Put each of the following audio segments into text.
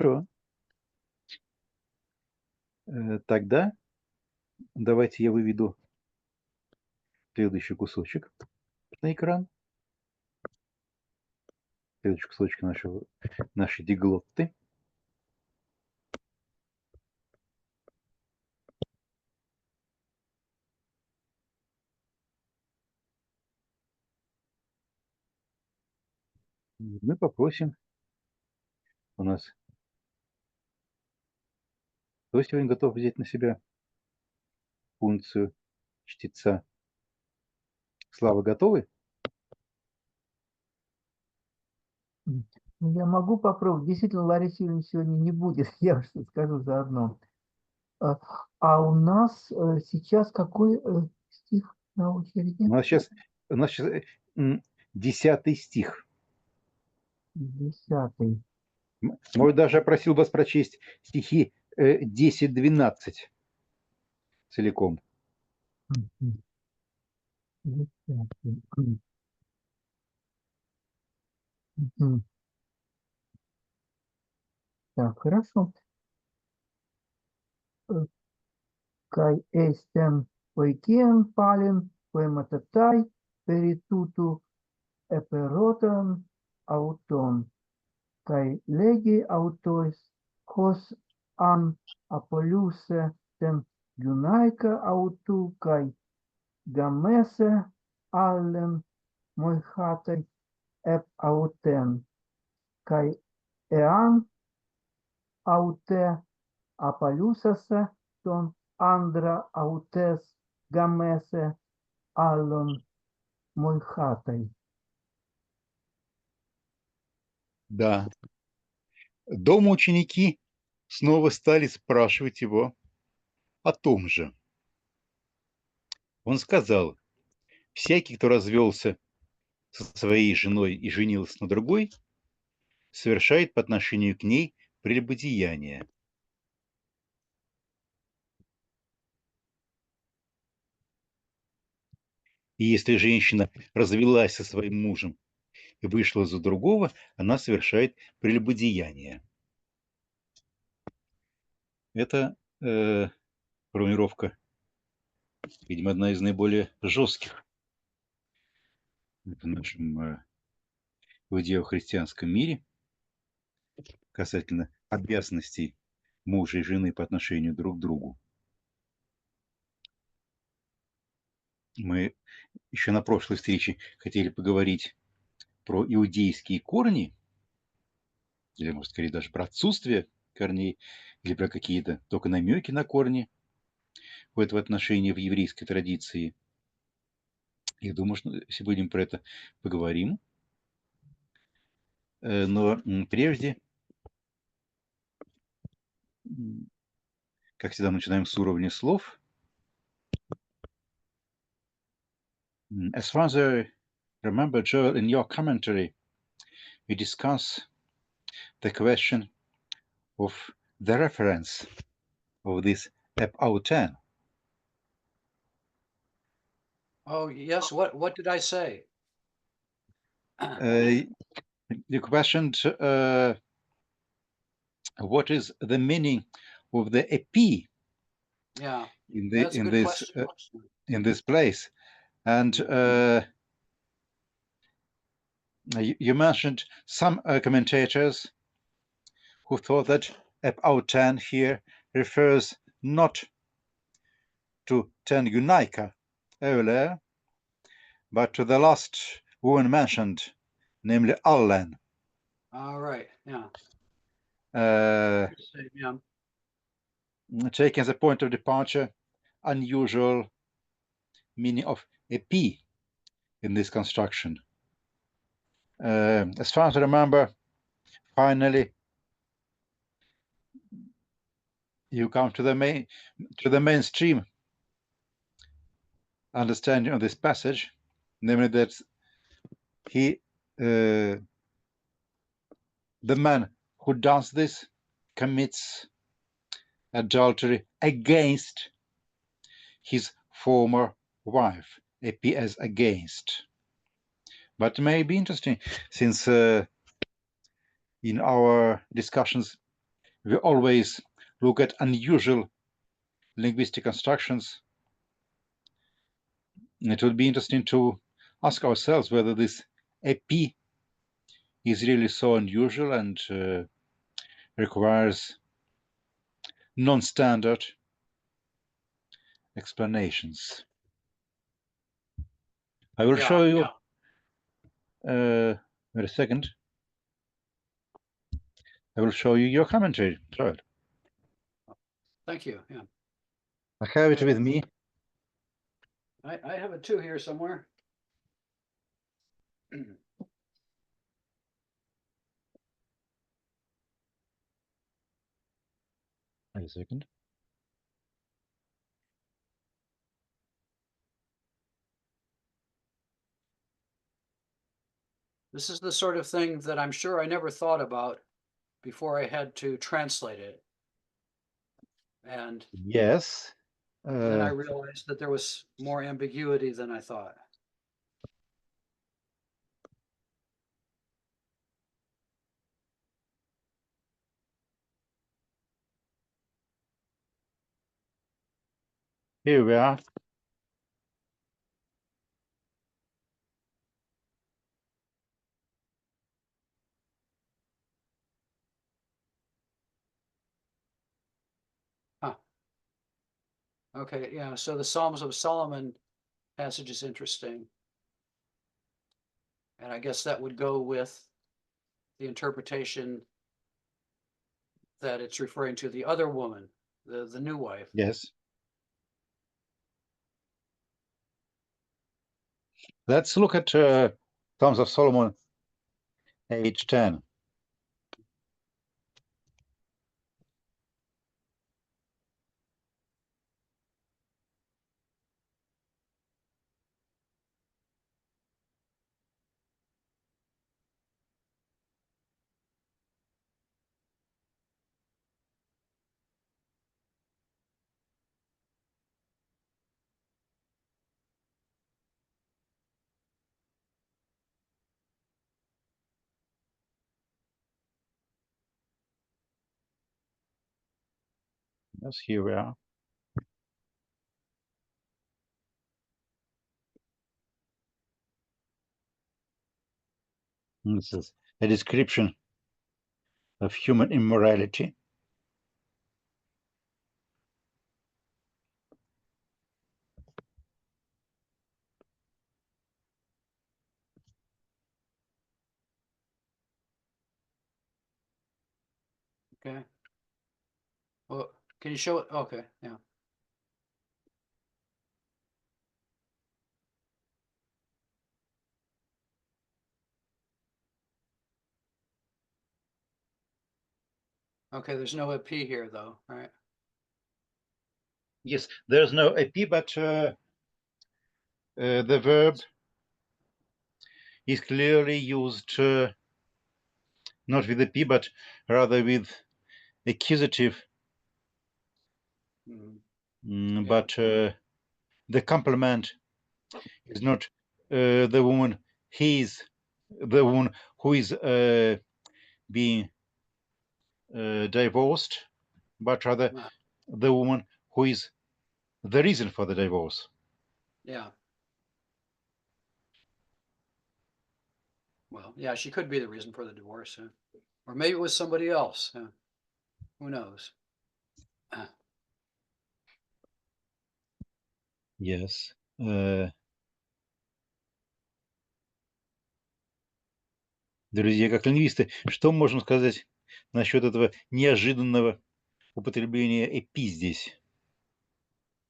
Хорошо. Тогда давайте я выведу следующий кусочек на экран. Следующий кусочек нашей диглотты. Мы попросим у нас... Кто сегодня готов взять на себя функцию чтеца? Слава, готовы? Я могу попробовать. Действительно, Ларисы Юрьевны сегодня не будет. Я уж скажу заодно. А у нас сейчас какой стих на очереди? У нас сейчас 10 стих. 10. Может, даже я просил вас прочесть стихи 10-12 целиком. 10. Так, хорошо. Kai estem poikien palen, poematatai, peritutu eperoton auton, kai legi autois, hos an apoluse ten junaika autu, kai gamese allen moichatai ep auten, kai ean aute apollusese ton andra autes gamese allon moichatai. Да. Дома ученики снова стали спрашивать его о том же. Он сказал: всякий, кто развелся со своей женой и женился на другой, совершает по отношению к ней прелюбодеяние. И если женщина развелась со своим мужем и вышла за другого, она совершает прелюбодеяние. Это формулировка, видимо, одна из наиболее жестких в нашем иудео-христианском мире касательно обязанностей мужа и жены по отношению друг к другу. Мы еще на прошлой встрече хотели поговорить про иудейские корни, или, может, скорее даже про отсутствие корней, или про какие-то только намеки на корни в этом отношении в еврейской традиции. Я думаю, что сегодня мы про это поговорим. Но прежде, как всегда, начинаем с уровня слов. As far as I remember, Joel, in your commentary, you discuss the question of the reference of this ep auten. Oh, yes. What did I say? You questioned what is the meaning of the epi Yeah, in this place, and you mentioned some commentators who thought that ep auten here refers not to ten Junaika earlier, but to the last woman mentioned, namely Allen. All right. Yeah. Yeah. Taking as a point of departure, unusual meaning of epi in this construction. As far as I remember, finally, you come to the mainstream understanding of this passage, namely that the man who does this commits adultery against his former wife, epi as against. But it may be interesting, since in our discussions we always look at unusual linguistic constructions. It would be interesting to ask ourselves whether this epi is really so unusual and requires non-standard explanations. I will show you, wait a second, I will show you your commentary. Try it. Thank you. Yeah. I have it with me. I have it too here somewhere. Wait a second. This is the sort of thing that I'm sure I never thought about before I had to translate it. And Yes. then I realized that there was more ambiguity than I thought. Here we are. Huh. Okay, yeah. So the Psalms of Solomon passage is interesting. And I guess that would go with the interpretation that it's referring to the other woman, the new wife. Yes. Let's look at Psalms of Solomon, page 10. Yes, here we are. This is a description of human immorality. Okay. Well, can you show it? Okay, yeah. Okay, there's no P here though, right? Yes, there's no AP, but the verb is clearly used not with the P, but rather with accusative. Yeah. But the complement is not the woman. He's the one who is being divorced, but rather Ah, the woman who is the reason for the divorce. yeah. Well, yeah, she could be the reason for the divorce, or maybe it was somebody else. Who knows? Yes. Друзья, как лингвисты, что можем сказать насчет этого неожиданного употребления «эпи» здесь?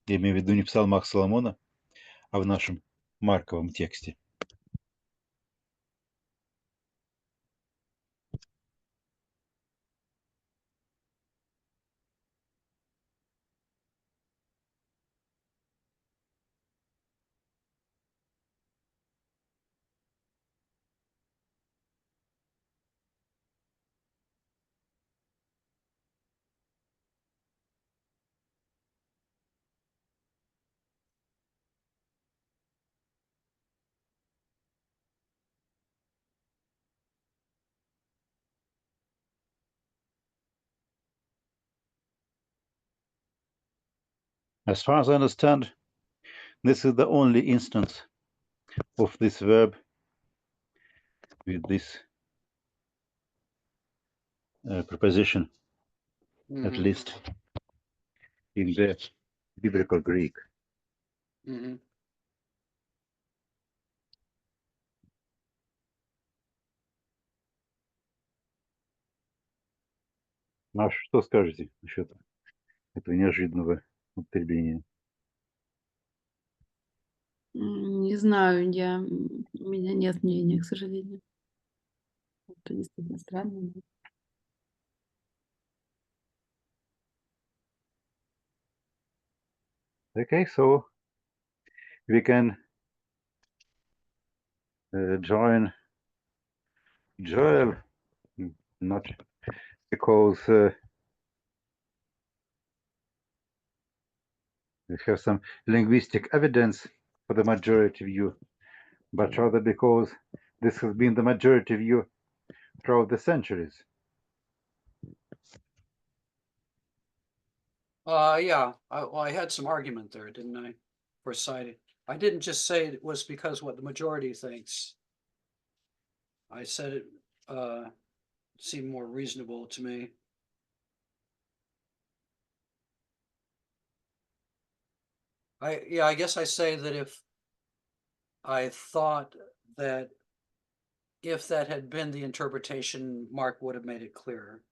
Я имею в виду не в псалмах Соломона, а в нашем марковом тексте. As far as I understand, this is the only instance of this verb with this preposition, at Mhm. least in the biblical Greek. Mhm. А что скажете насчет этого неожиданного употребления? Не знаю, у меня нет мнения, к сожалению. Это действительно странно. Okay, so we can join Joel, not because we have some linguistic evidence for the majority view, but rather because this has been the majority view throughout the centuries. Yeah. I had some argument there, didn't I? For citing. I didn't just say it was because what the majority thinks. I said it seemed more reasonable to me. I guess I say that if I thought that if that had been the interpretation, Mark would have made it clearer.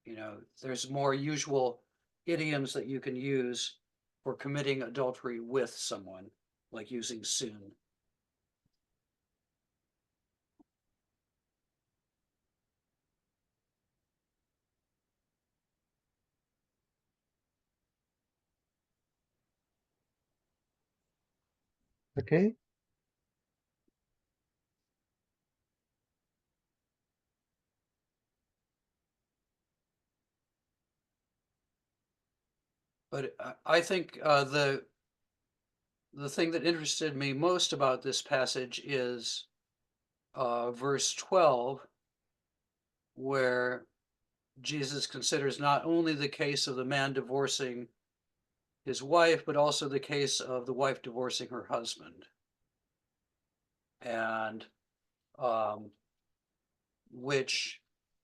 You know, there's more usual idioms that you can use for committing adultery with someone, like using soon. Okay. But I think the thing that interested me most about this passage is verse 12, where Jesus considers not only the case of the man divorcing his wife, but also the case of the wife divorcing her husband. And which,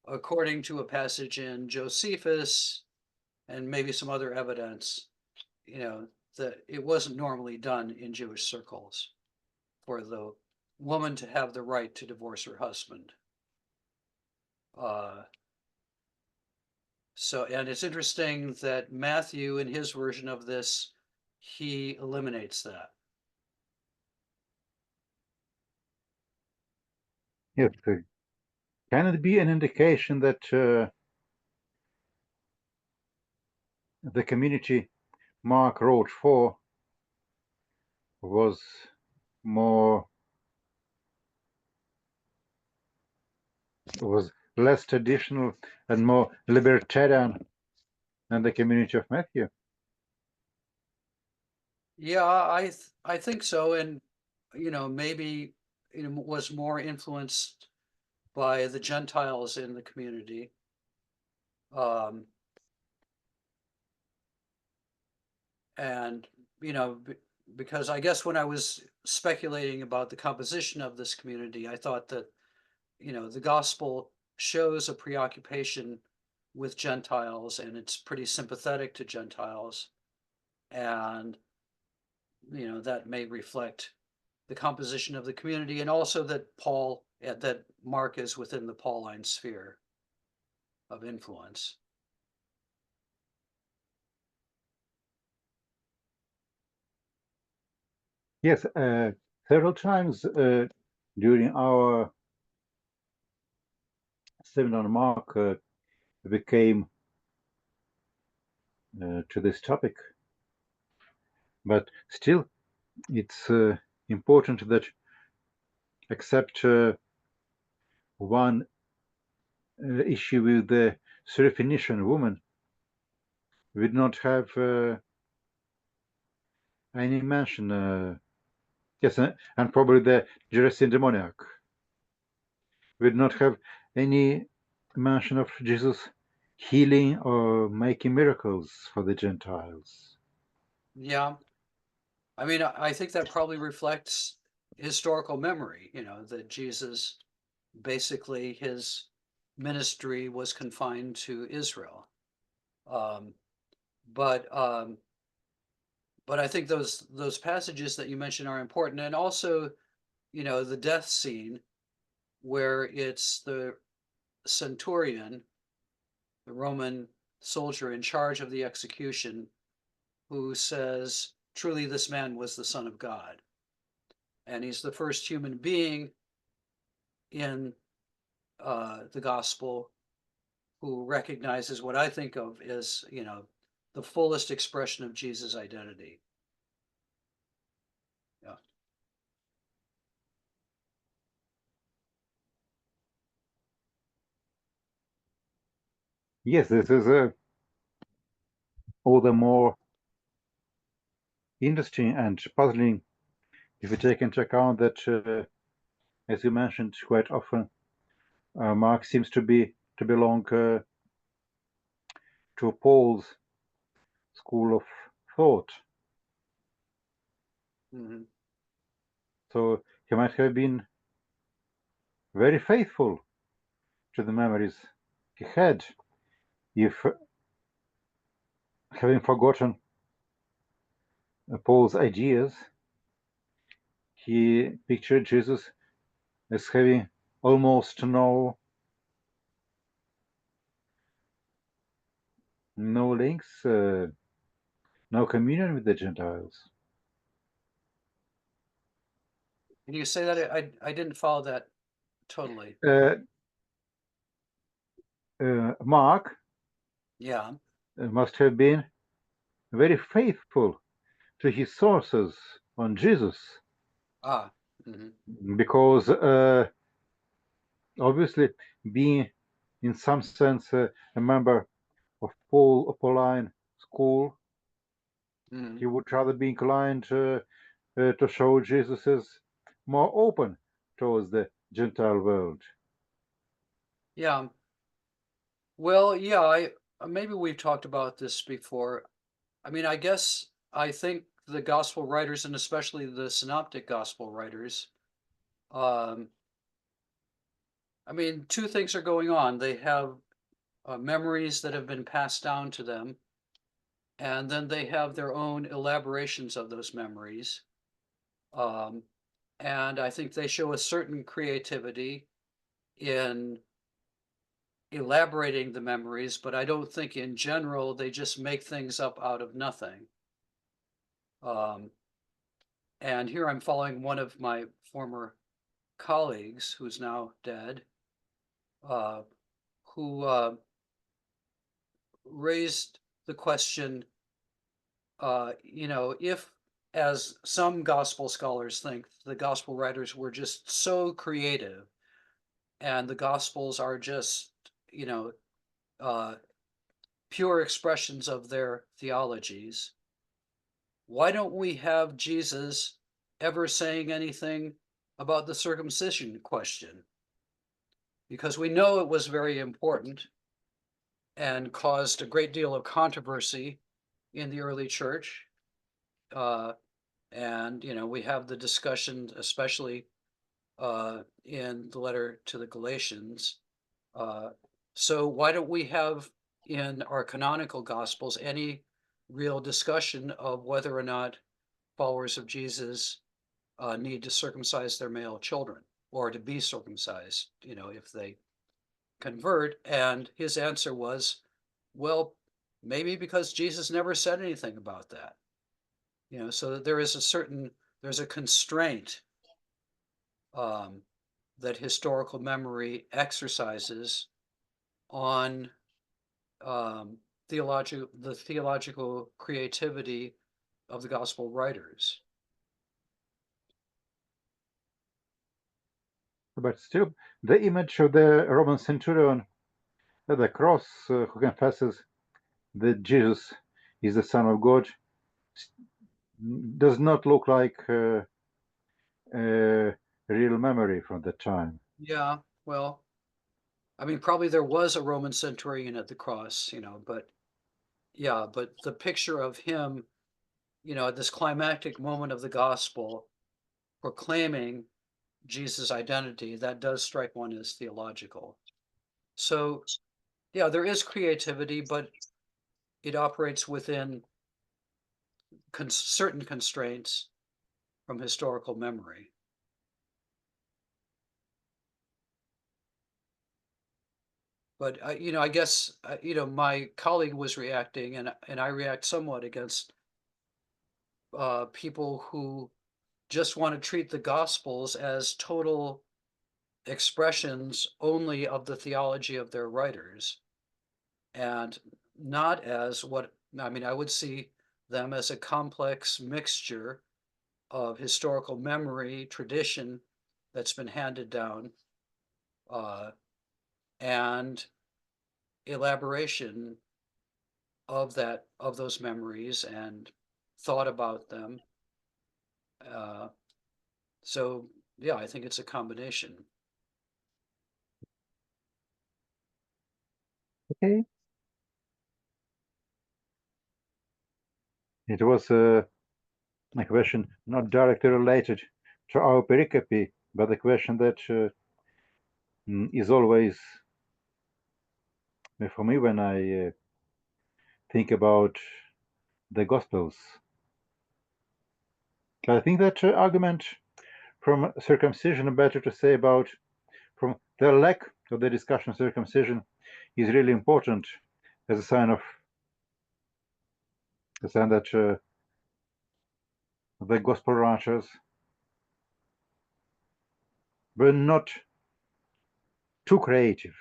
according to a passage in Josephus and maybe some other evidence, you know, that it wasn't normally done in Jewish circles for the woman to have the right to divorce her husband. And it's interesting that Matthew, in his version of this, he eliminates that. Yes. Can it be an indication that the community Mark wrote for was less traditional and more libertarian than the community of Matthew? Yeah, I think so, and you know, maybe it was more influenced by the Gentiles in the community. And you know, because I guess when I was speculating about the composition of this community, I thought that, you know, the gospel shows a preoccupation with Gentiles and it's pretty sympathetic to Gentiles. And, you know, that may reflect the composition of the community, and also that that Mark is within the Pauline sphere of influence. Yes, several times during our seminar on Mark we came to this topic, but still it's important that except one issue with the Syrophoenician woman, we did not have any mention, yes, and probably the Gerasene demoniac. We did not have any mention of Jesus healing or making miracles for the Gentiles. Yeah. I mean, I think that probably reflects historical memory, that Jesus basically his ministry was confined to Israel. Um, but I think those passages that you mentioned are important, and also, the death scene where it's the centurion, the Roman soldier in charge of the execution, who says, "Truly, this man was the Son of God," and he's the first human being in the gospel who recognizes what I think of as, the fullest expression of Jesus' identity. Yeah. Yes, this is all the more interesting and puzzling if you take into account that, as you mentioned, quite often Mark seems to belong to Paul's school of thought. Hmm. So he might have been very faithful to the memories he had, if having forgotten Paul's ideas, he pictured Jesus as having almost no links, no communion with the Gentiles. Can you say that? I didn't follow that totally. Mark Yeah. must have been very faithful to his sources on Jesus, Ah. Hmm. because obviously, being in some sense a member of Pauline school, Hmm. he would rather be inclined to show Jesus as more open towards the Gentile world. Yeah. Well, yeah, maybe we've talked about this before. I mean, I guess I think the gospel writers, and especially the synoptic gospel writers, um, I mean, two things are going on. They have memories that have been passed down to them, and then they have their own elaborations of those memories. Um, and I think they show a certain creativity in elaborating the memories, but I don't think in general they just make things up out of nothing. Um, and here I'm following one of my former colleagues who's now dead, uh, who raised the question, if, as some gospel scholars think, the gospel writers were just so creative and the gospels are just, uh, pure expressions of their theologies, why don't we have Jesus ever saying anything about the circumcision question? Because we know it was very important and caused a great deal of controversy in the early church. Uh, and, we have the discussion, especially in the letter to the Galatians. So why don't we have in our canonical gospels any real discussion of whether or not followers of Jesus need to circumcise their male children or to be circumcised, if they convert? And his answer was, well, maybe because Jesus never said anything about that. So that there's a constraint um, that historical memory exercises on the theological creativity of the gospel writers. But still, the image of the Roman centurion at the cross, who confesses that Jesus is the Son of God, does not look like a real memory from that time. Yeah, well, I mean, probably there was a Roman centurion at the cross, but yeah, but the picture of him, at this climactic moment of the gospel, proclaiming Jesus' identity, that does strike one as theological. So, yeah, there is creativity, but it operates within certain constraints from historical memory. But I guess my colleague was reacting, and I react somewhat against people who just want to treat the Gospels as total expressions only of the theology of their writers, and not as what I mean. I would see them as a complex mixture of historical memory, tradition that's been handed down, uh, and elaboration of those memories and thought about them. Uh, so yeah, I think it's a combination. Okay. It was a question not directly related to our pericope, but a question that is always for me when I think about the Gospels. I think that argument from circumcision, better to say about from the lack of the discussion of circumcision, is really important as a sign that the Gospel writers were not too creative,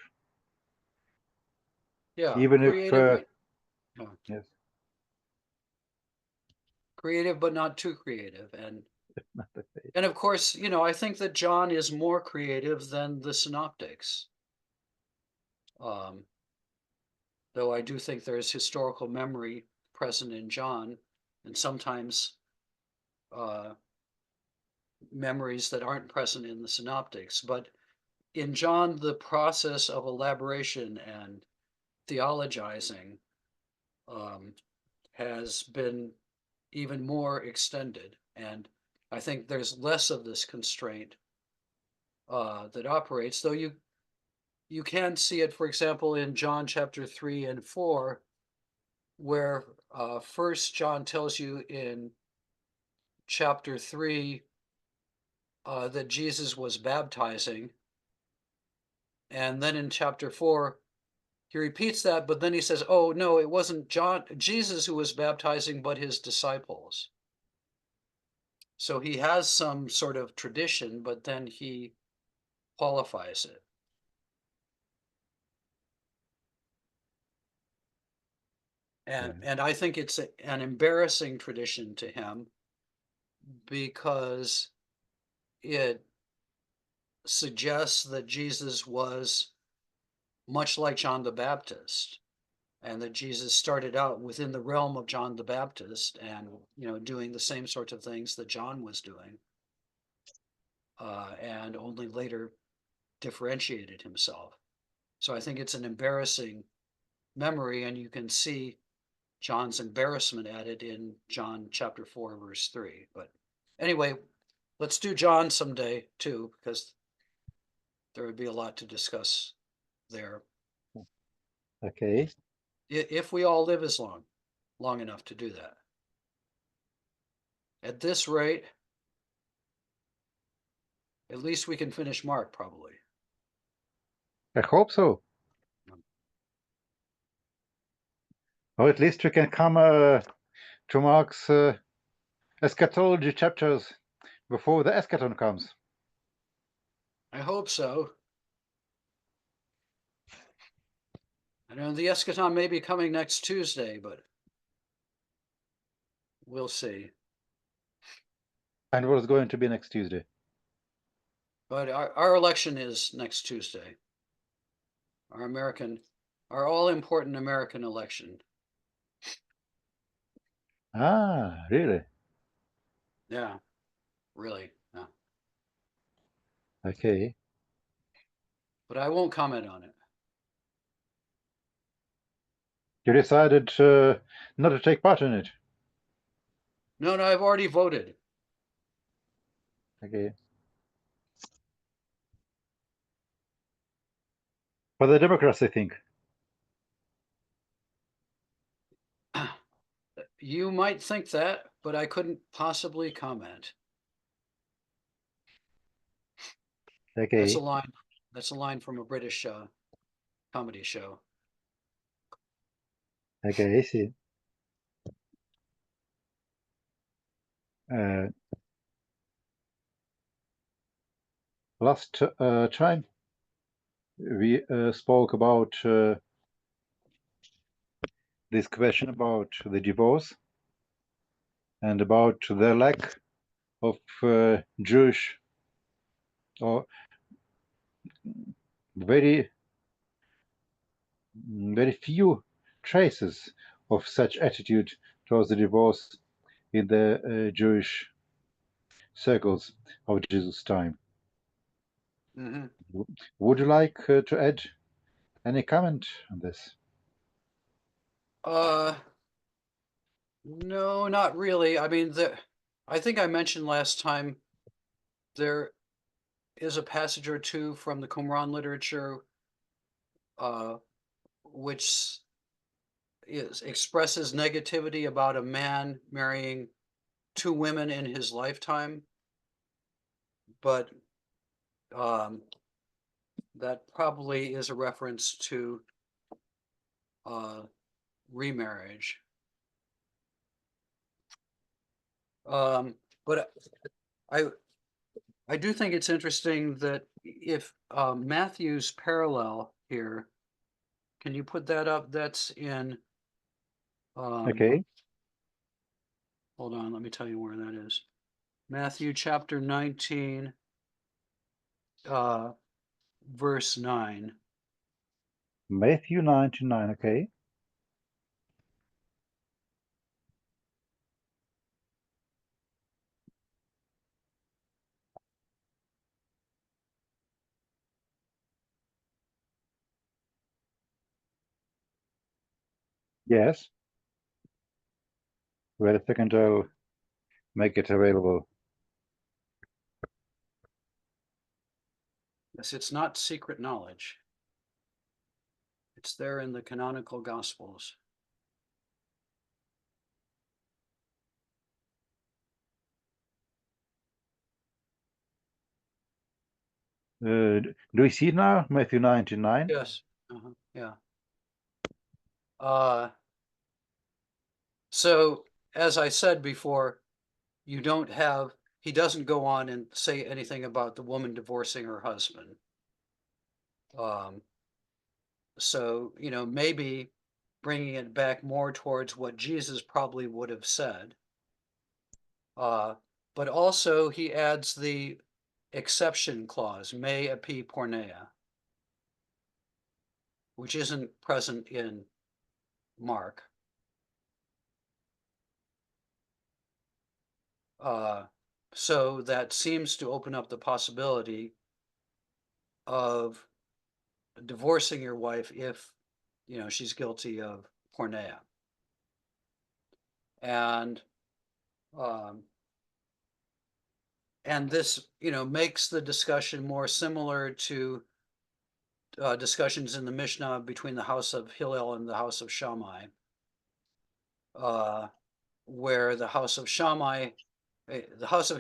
Yeah, even if yes, creative, but not too creative. And of course, I think that John is more creative than the synoptics. Um, though I do think there's historical memory present in John, and sometimes uh, memories that aren't present in the synoptics. But in John, the process of elaboration and theologizing um, has been even more extended. And I think there's less of this constraint that operates, though you can see it, for example, in John chapter 3 and 4, where first John tells you in chapter 3 that Jesus was baptizing. And then in chapter 4, he repeats that, but then he says, oh, no, it wasn't Jesus who was baptizing, but his disciples. So he has some sort of tradition, but then he qualifies it. And I think it's an embarrassing tradition to him because it suggests that Jesus was much like John the Baptist, and that Jesus started out within the realm of John the Baptist and doing the same sorts of things that John was doing, and only later differentiated himself. So I think it's an embarrassing memory, and you can see John's embarrassment at it in John chapter 4, verse 3. But anyway, let's do John someday too, because there would be a lot to discuss there. Okay. If we all live as long enough to do that. At this rate, at least we can finish Mark, probably. I hope so. Or at least we can come to Mark's eschatology chapters before the eschaton comes. I hope so. I know the eschaton may be coming next Tuesday, but we'll see. And what's going to be next Tuesday? But our election is next Tuesday. Our all-important American election. Ah, really? Yeah, really. Yeah. Okay. But I won't comment on it. You decided not to take part in it. No, I've already voted. Okay. For the Democrats, I think. You might think that, but I couldn't possibly comment. Okay. That's a line. That's a line from a British comedy show. Okay, I see. Last time we spoke about this question about the divorce and about the lack of Jewish or very few traces of such attitude towards the divorce in the Jewish circles of Jesus' time. Mhm. Would you like to add any comment on this? No, not really. I mean, I think I mentioned last time there is a passage or two from the Qumran literature uh, which expresses negativity about a man marrying two women in his lifetime, but that probably is a reference to remarriage. But I do think it's interesting that if Matthew's parallel here, can you put that up? That's in. Okay. Hold on, let me tell you where that is. Matthew chapter 19, verse 9. Matthew 99, okay. Yes. Wait a second, I'll make it available. Yes, it's not secret knowledge. It's there in the canonical Gospels. Do you see it now? Matthew 99? Yes. Yeah. So, as I said before, he doesn't go on and say anything about the woman divorcing her husband. So, maybe bringing it back more towards what Jesus probably would have said. But also he adds the exception clause, me epi porneia, which isn't present in Mark. So that seems to open up the possibility of divorcing your wife if, she's guilty of porneia. And this, makes the discussion more similar to discussions in the Mishnah between the house of Hillel and the house of Shammai, where the house of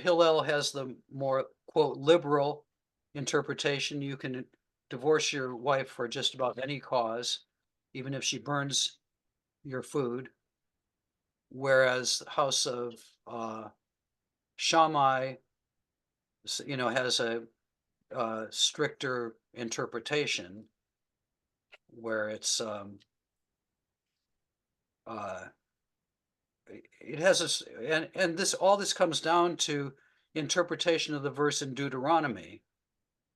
Hillel has the more, quote, liberal interpretation. You can divorce your wife for just about any cause, even if she burns your food. Whereas the house of Shammai, has a stricter interpretation where it's it has and this comes down to interpretation of the verse in Deuteronomy,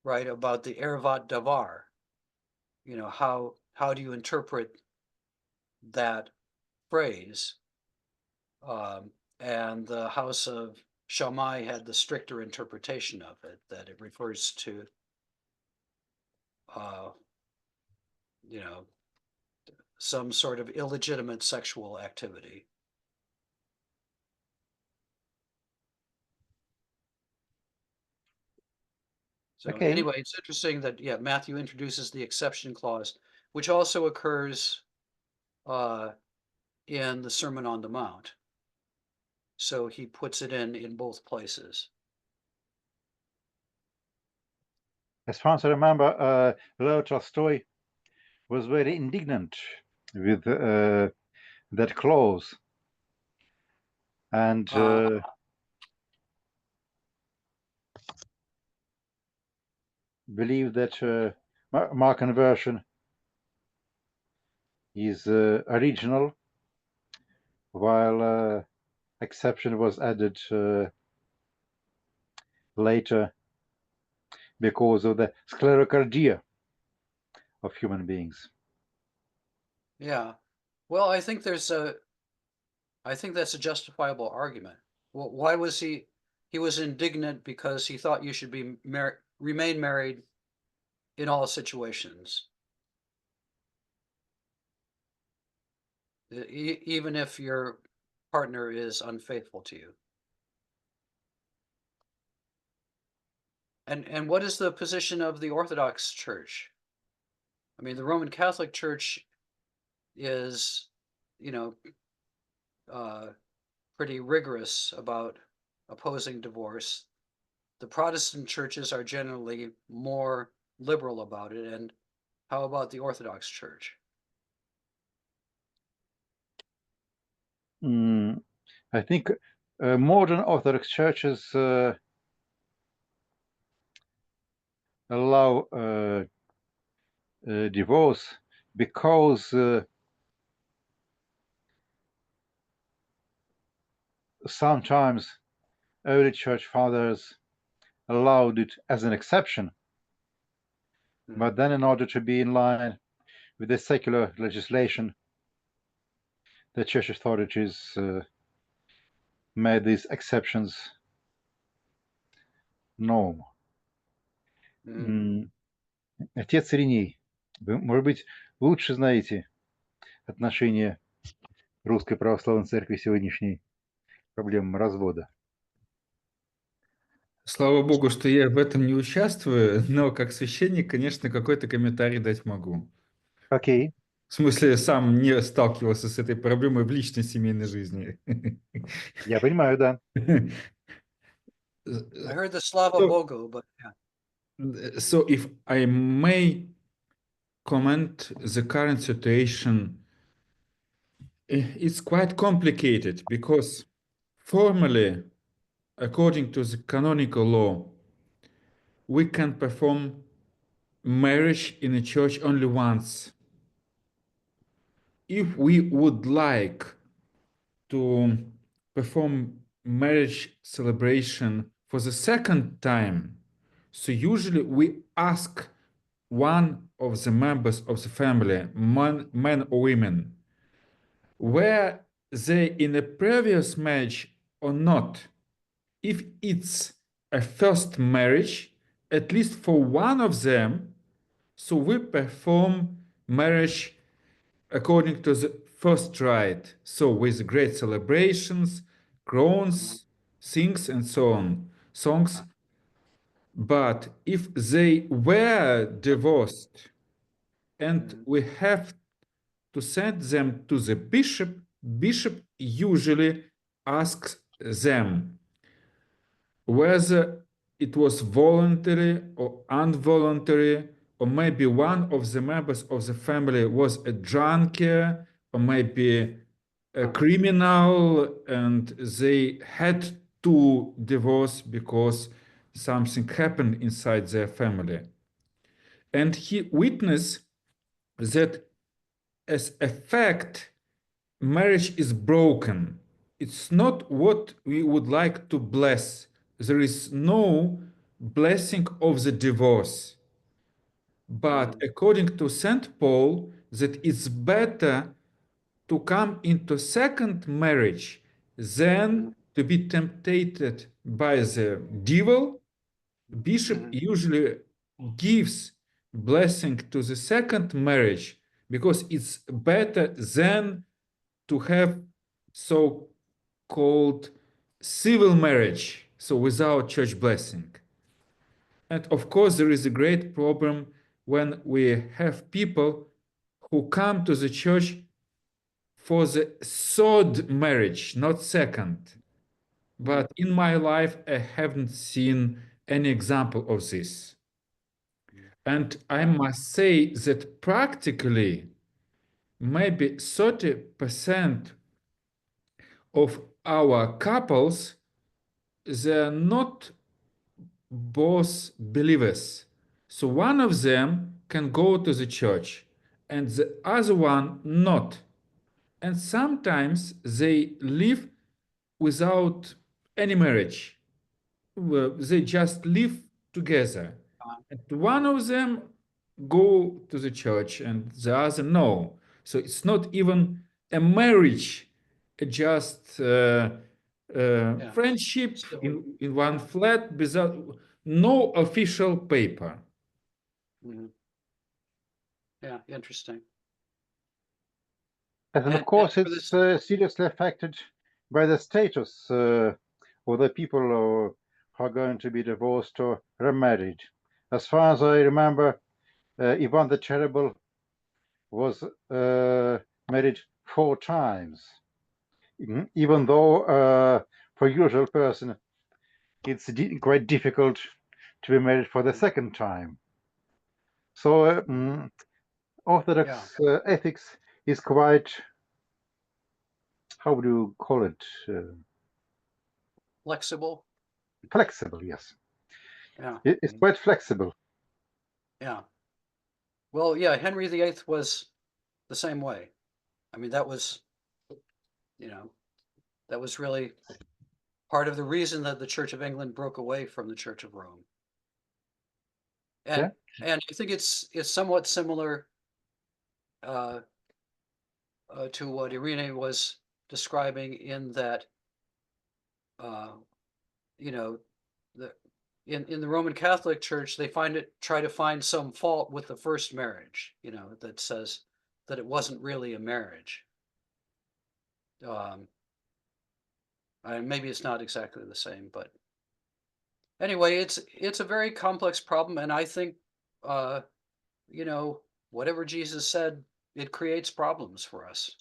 right, about the ervat davar. How do you interpret that phrase? And the house of Shammai had the stricter interpretation of it, that it refers to, some sort of illegitimate sexual activity. So Okay. anyway, it's interesting that, yeah, Matthew introduces the exception clause, which also occurs in the Sermon on the Mount. So he puts it in both places. As far as I remember, Leo Tolstoy was very indignant with that clause, and believed that Markan version is original, while exception was added later because of the sclerocardia of human beings. Yeah. Well, I think that's a justifiable argument. Well, why was he was indignant because he thought you should be remain married in all situations, even if your partner is unfaithful to you. And what is the position of the Orthodox Church? I mean, the Roman Catholic Church is, you know, pretty rigorous about opposing divorce. The Protestant churches are generally more liberal about it. And how about the Orthodox Church? I think modern Orthodox churches allow divorce because sometimes early church fathers allowed it as an exception, but then in order to be in line with the secular legislation, the church authorities made these exceptions norm. Отец Ириней, вы, может быть, лучше знаете отношение Русской Православной Церкви сегодняшней к проблемам развода. Слава Богу, что я в этом не участвую, но как священник, конечно, какой-то комментарий дать могу. Окей. В смысле, сам не сталкивался с этой проблемой в личной семейной жизни. Я понимаю, да. I heard the Slava Bogu, but yeah. So if I may comment the current situation, it's quite complicated because formally, according to the canonical law, we can perform marriage in a church only once. If we would like to perform marriage celebration for the second time, so usually we ask one of the members of the family, man or women, were they in a previous marriage or not. If it's a first marriage, at least for one of them, so we perform marriage according to the first rite, so with great celebrations, crowns, things, and so on, songs. But if they were divorced and we have to send them to the bishop, bishop usually asks them whether it was voluntary or involuntary, or maybe one of the members of the family was a drunkard, or maybe a criminal, and they had to divorce because something happened inside their family. And he witnessed that as a fact, marriage is broken. It's not what we would like to bless. There is no blessing of the divorce. But according to St. Paul, that it's better to come into second marriage than to be tempted by the devil. Bishop usually gives blessing to the second marriage because it's better than to have so-called civil marriage, so without church blessing. And of course, there is a great problem when we have people who come to the church for the third marriage, not second. But in my life, I haven't seen any example of this. And I must say that practically, maybe 30% of our couples, they're not both believers. So one of them can go to the church and the other one not. And sometimes they live without any marriage. They just live together. And one of them go to the church and the other no. So it's not even a marriage, just friendship in one flat without no official paper. Yeah, interesting. And of course, it's seriously affected by the status of the people who are going to be divorced or remarried. As far as I remember, Ivan the Terrible was married 4 times, even though for a usual person, it's quite difficult to be married for the second time. So Orthodox ethics is quite, how would you call it? Flexible. Flexible, yes. Yeah. It's quite flexible. Yeah. Well, yeah, Henry VIII was the same way. I mean, that was, that was really part of the reason that the Church of England broke away from the Church of Rome. And I think it's somewhat similar to what Irene was describing in that, in the Roman Catholic Church, they try to find some fault with the first marriage, that says that it wasn't really a marriage. And maybe it's not exactly the same, but anyway, it's a very complex problem, and I think, whatever Jesus said, it creates problems for us.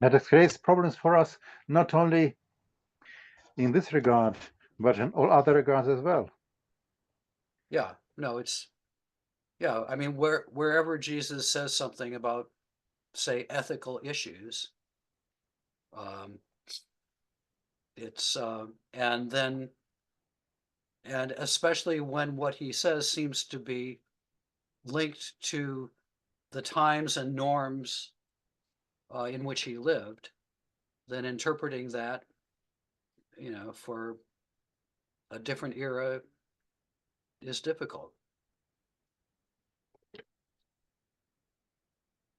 And it creates problems for us, not only in this regard, but in all other regards as well. Yeah, no, I mean, wherever Jesus says something about, say, ethical issues, and especially when what he says seems to be linked to the times and norms in which he lived, then interpreting that, for a different era is difficult.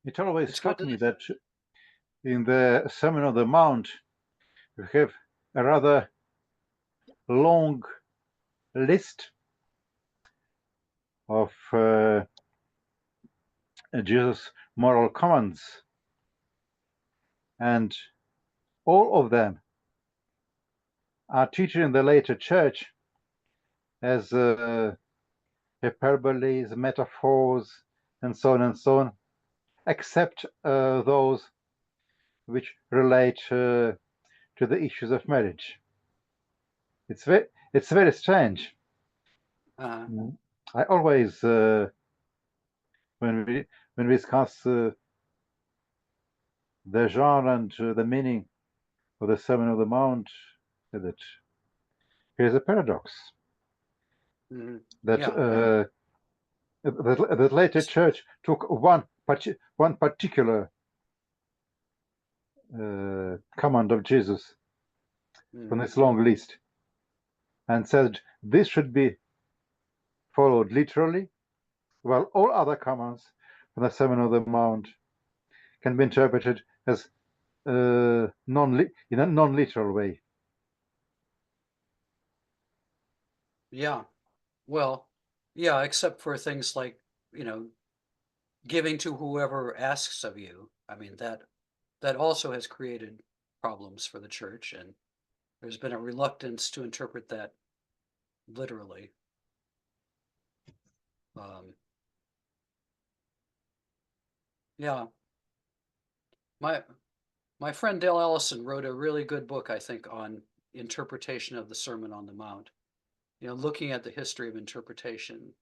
It always struck me that in the Sermon on the Mount, we have a rather long list of Jesus' moral commands, and all of them are treated in the later church as hyperboles, metaphors, and so on, except those which relate to the issues of marriage. It's very strange. I always, when we discuss the genre and the meaning of the Sermon on the Mount, that here's a paradox. That the later church took one particular command of Jesus from this long list and said this should be followed literally, while all other commands from the Sermon on the Mount can be interpreted as in a non-literal way. Yeah, well, yeah, except for things like you know, giving to whoever asks of you. I mean, that also has created problems for the church, and there's been a reluctance to interpret that literally. Yeah, my friend Dale Ellison wrote a really good book, I think, on interpretation of the Sermon on the Mount. You know, looking at the history of interpretation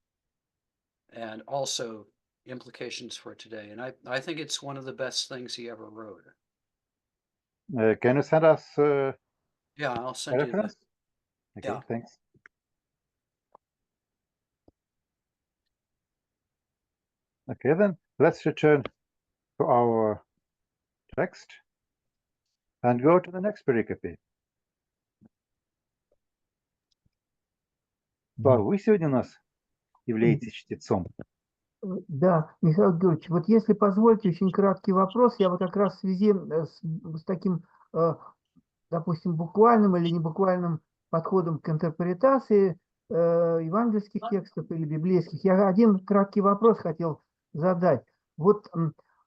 and also implications for today. And I think it's one of the best things he ever wrote. Can you send us Yeah, I'll a send you the. reference? Okay, Yeah. thanks. Okay, then let's return to our text and go to the next pericope. Слава, вы сегодня у нас являетесь чтецом? Да, Михаил Георгиевич, вот если позволите, очень краткий вопрос. Я вот как раз в связи с таким, допустим, буквальным или небуквальным подходом к интерпретации евангельских текстов или библейских, я один краткий вопрос хотел задать. Вот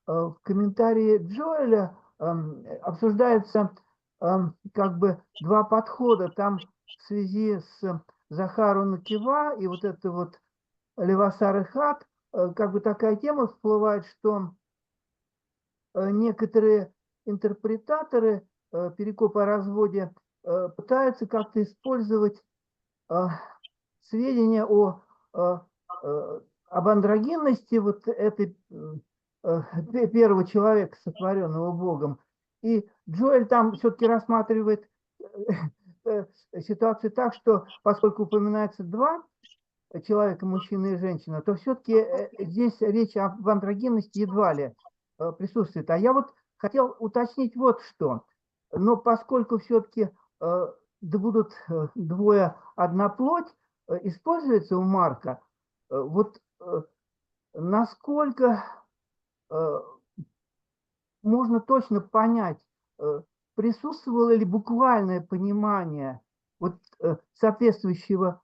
в комментарии Джоэля обсуждаются как бы два подхода. Там в связи с Захару Накива и вот это вот Левасар и Хат, как бы такая тема всплывает, что некоторые интерпретаторы перекопа о разводе пытаются как-то использовать сведения об андрогинности вот этой первого человека, сотворенного Богом. И Джоэль там все-таки рассматривает ситуацию так, что поскольку упоминается два человека, мужчина и женщина, то все-таки здесь речь об андрогинности едва ли присутствует. А я вот хотел уточнить вот что. Но поскольку все-таки да будут двое одна плоть, используется у Марка, вот насколько можно точно понять, присутствовало ли буквальное понимание вот соответствующего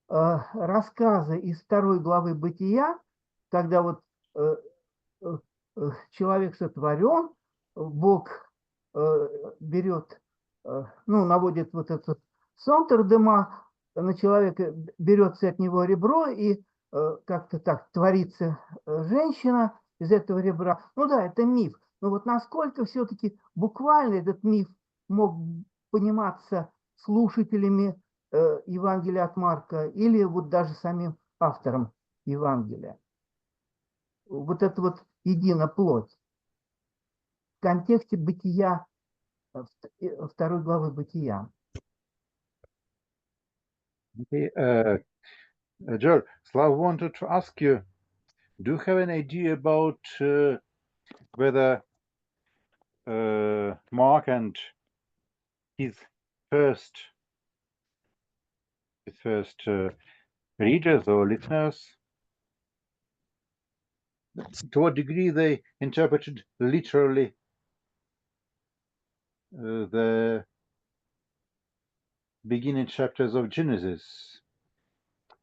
рассказа из 2 главы Бытия, когда вот человек сотворен, Бог берет, ну, наводит вот этот сонтердема на человека, берется от него ребро, и как-то так творится женщина из этого ребра. Ну да, это миф. Но вот насколько все-таки буквально этот миф мог пониматься слушателями Евангелия от Марка или вот даже самим автором Евангелия. Вот это вот едино плоть. В контексте бытия, 2 главы Бытия. Okay, Joel, Slav wanted to ask you, do you have an idea about whether Mark and his first readers or listeners, to what degree they interpreted literally the beginning chapters of Genesis,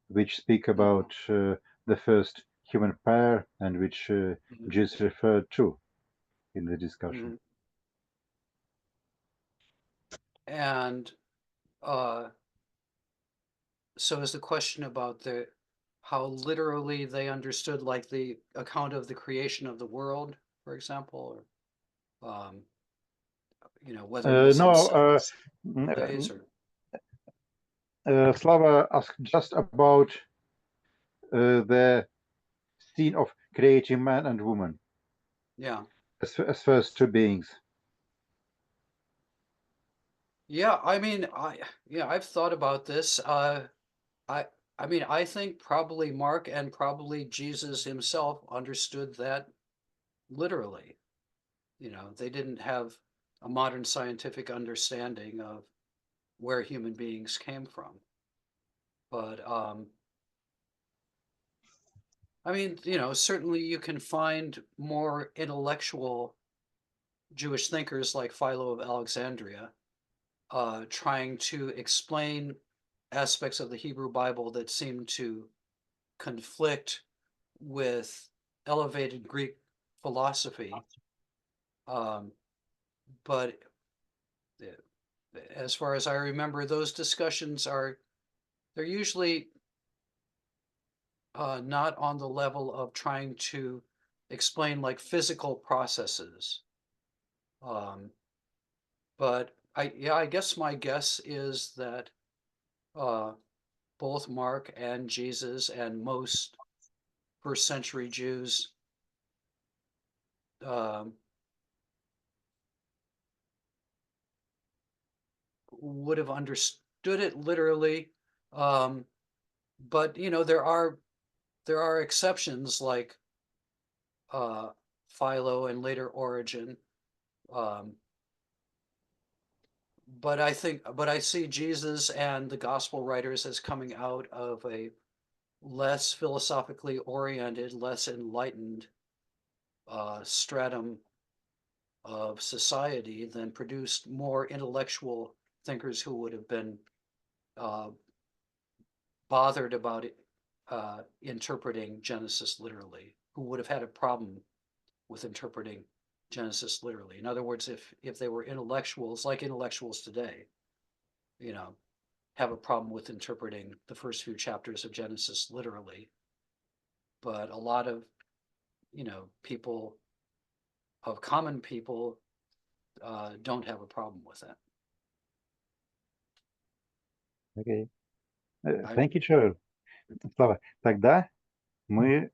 which speak about the first human pair and which Jesus referred to in the discussion. And so is the question about how literally they understood, like the account of the creation of the world, for example, or you know, whether it was in 7 days or Slava asked just about the scene of creating man and woman. Yeah. As first two beings. Yeah, I mean, I've thought about this. I mean, I think probably Mark and probably Jesus himself understood that literally. You know, they didn't have a modern scientific understanding of where human beings came from. But I mean, you know, certainly you can find more intellectual Jewish thinkers like Philo of Alexandria trying to explain aspects of the Hebrew Bible that seem to conflict with elevated Greek philosophy, but as far as I remember, those discussions they're usually not on the level of trying to explain like physical processes. But I guess my guess is that both Mark and Jesus and most first century Jews would have understood it literally. But there are exceptions like Philo and later Origen. But I see Jesus and the gospel writers as coming out of a less philosophically oriented, less enlightened stratum of society than produced more intellectual thinkers who would have been bothered about it, interpreting Genesis literally, who would have had a problem with interpreting Genesis literally. In other words, if they were intellectuals, like intellectuals today, have a problem with interpreting the first few chapters of Genesis literally. But a lot of, people, of common people, don't have a problem with that. Okay. Thank you, Joel. Слава, тогда мы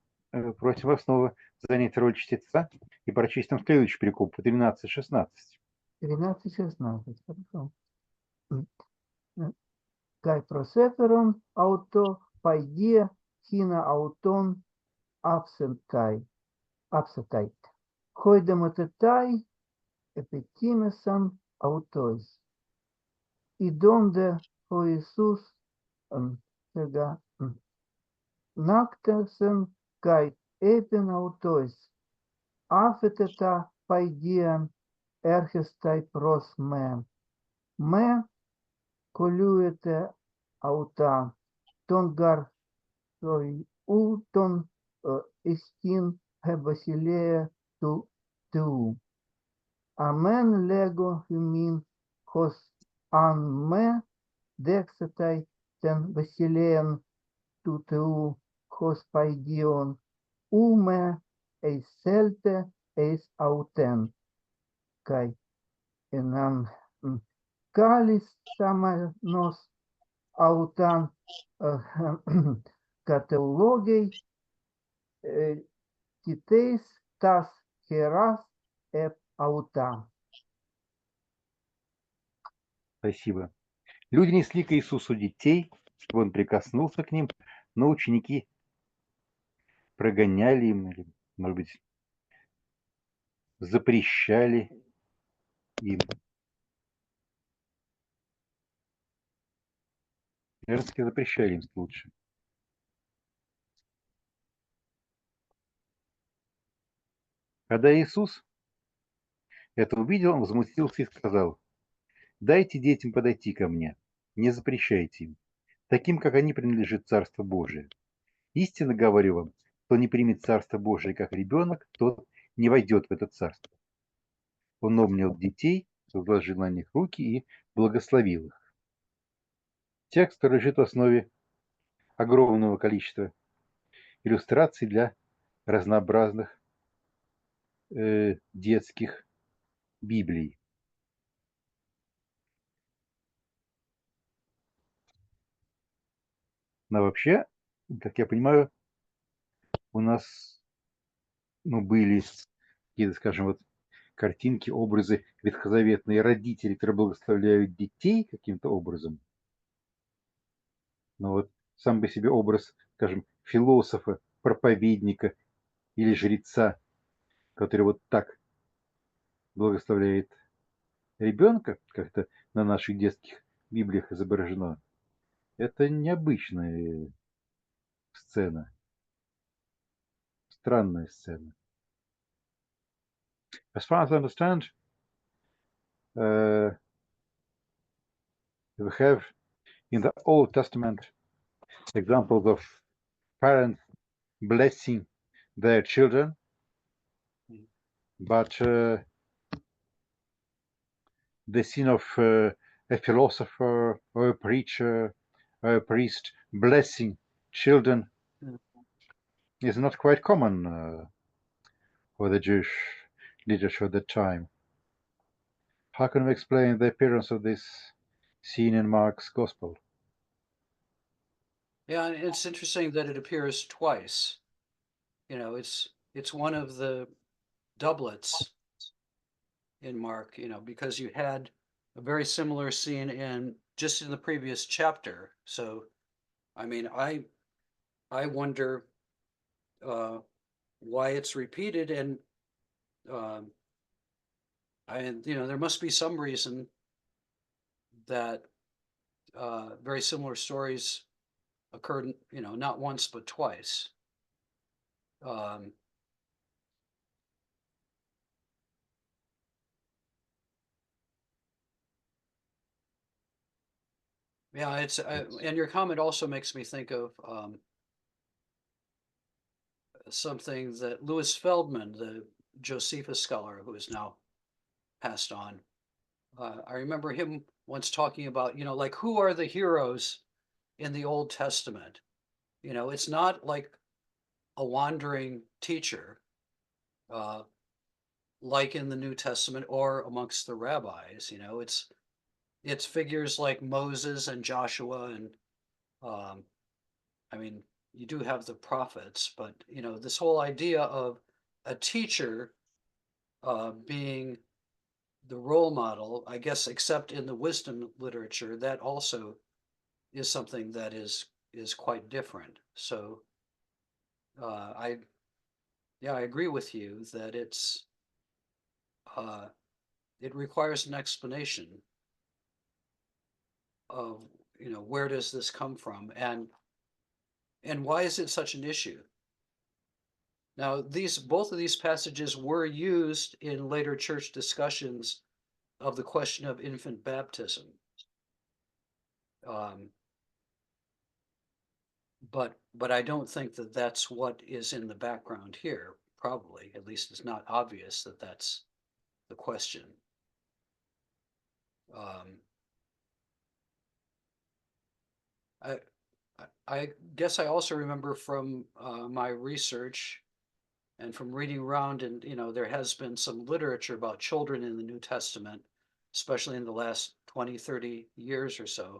просим вас снова занять роль чтеца и прочесть нам следующий перекоп, 13-16. 13-16, хорошо. Kai proseferon auto paidie hina auton absentai, hoidemotetai epitimesan autois. Idonde o Iisus nactasen kai epin autois, afeteta paidie ergestai pros me coluete auta ton gar ton istin he Basileia tu. Amen lego humin hos an me dexetai ten Basilean tu hos paidion me eis celte eis auten kai enan calis samanos autan catologei титейс тас херас эп аута. Спасибо. Люди несли к Иисусу детей, чтобы он прикоснулся к ним, но ученики прогоняли им, или, может быть, запрещали им. Наверное, запрещали им лучше. Когда Иисус это увидел, он возмутился и сказал: «Дайте детям подойти ко мне, не запрещайте им. Таким, как они, принадлежит Царство Божие. Истинно говорю вам, кто не примет Царство Божие как ребенок, тот не войдет в это Царство». Он обнял детей, возложил на них руки и благословил их. Текст лежит в основе огромного количества иллюстраций для разнообразных детских Библий. Но вообще, как я понимаю, у нас были какие-то, скажем, вот картинки, образы ветхозаветные родители, которые благословляют детей каким-то образом. Но вот сам по себе образ, скажем, философа, проповедника или жреца, который вот так благословляет ребенка, как-то на наших детских библиях изображено, это необычная сцена, странная сцена. As far as I understand, we have in the Old Testament examples of parents blessing their children, but the scene of a philosopher or a preacher or a priest blessing children is not quite common for the Jewish literature at the time. How can we explain the appearance of this scene in Mark's Gospel? Yeah, and it's interesting that it appears twice. You know, it's one of the doublets in Mark, you know, because you had a very similar scene in just in the previous chapter. So, I mean, I wonder why it's repeated, and you know, there must be some reason that very similar stories occurred, you know, not once but twice. Yeah, it's and your comment also makes me think of something that Louis Feldman, the Josephus scholar who is now passed on. I remember him once talking about, you know, like, who are the heroes in the Old Testament? You know, it's not like a wandering teacher, like in the New Testament or amongst the rabbis. You know, it's figures like Moses and Joshua, and I mean, you do have the prophets, but you know, this whole idea of a teacher being the role model, I guess, except in the wisdom literature, that also is something that is quite different. So I agree with you that it requires an explanation of, you know, where does this come from, and why is it such an issue? Now, both of these passages were used in later church discussions of the question of infant baptism. But I don't think that that's what is in the background here. Probably, at least it's not obvious that that's the question. I guess I also remember from my research and from reading around, and you know, there has been some literature about children in the New Testament, especially in the last 20, 30 years or so.